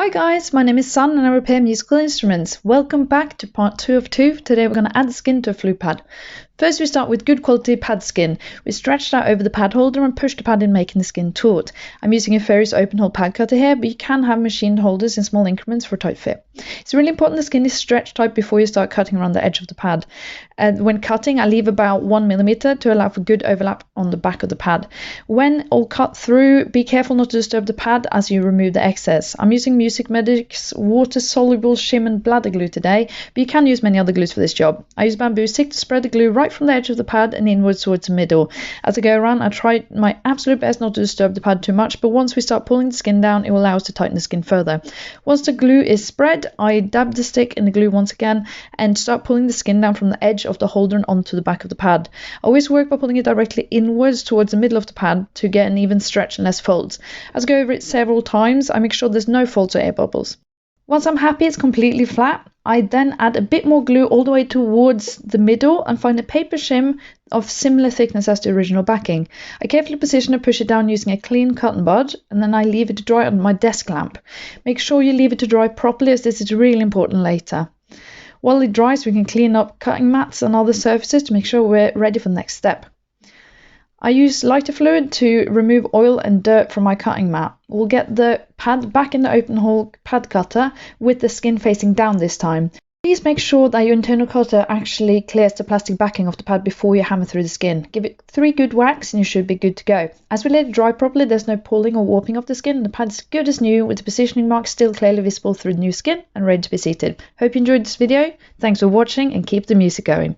Hi guys, my name is Sun and I repair musical instruments. Welcome back to part 2 of 2. Today we're going to add the skin to a flute pad. First we start with good quality pad skin. We stretch it out over the pad holder and push the pad in, making the skin taut. I'm using a Ferris open hole pad cutter here, but you can have machined holders in small increments for a tight fit. It's really important the skin is stretched tight before you start cutting around the edge of the pad. When cutting, I leave about 1 millimeter to allow for good overlap on the back of the pad. When all cut through, be careful not to disturb the pad as you remove the excess. I'm using Music Medic's water-soluble shim and bladder glue today, but you can use many other glues for this job. I use bamboo stick to spread the glue right from the edge of the pad and inwards towards the middle. As I go around, I try my absolute best not to disturb the pad too much, but once we start pulling the skin down, it will allow us to tighten the skin further. Once the glue is spread, I dab the stick in the glue once again and start pulling the skin down from the edge of the holder and onto the back of the pad. I always work by pulling it directly inwards towards the middle of the pad to get an even stretch and less folds. As I go over it several times, I make sure there's no folds or air bubbles. Once I'm happy it's completely flat, I then add a bit more glue all the way towards the middle and find a paper shim of similar thickness as the original backing. I carefully position and push it down using a clean cotton bud, and then I leave it to dry on my desk lamp. Make sure you leave it to dry properly, as this is really important later. While it dries, we can clean up cutting mats and other surfaces to make sure we're ready for the next step. I use lighter fluid to remove oil and dirt from my cutting mat. We'll get the pad back in the open hole pad cutter with the skin facing down this time. Please make sure that your internal cutter actually clears the plastic backing of the pad before you hammer through the skin. Give it 3 good whacks and you should be good to go. As we let it dry properly, there's no pulling or warping of the skin, and the pad's good as new with the positioning marks still clearly visible through the new skin and ready to be seated. Hope you enjoyed this video. Thanks for watching and keep the music going.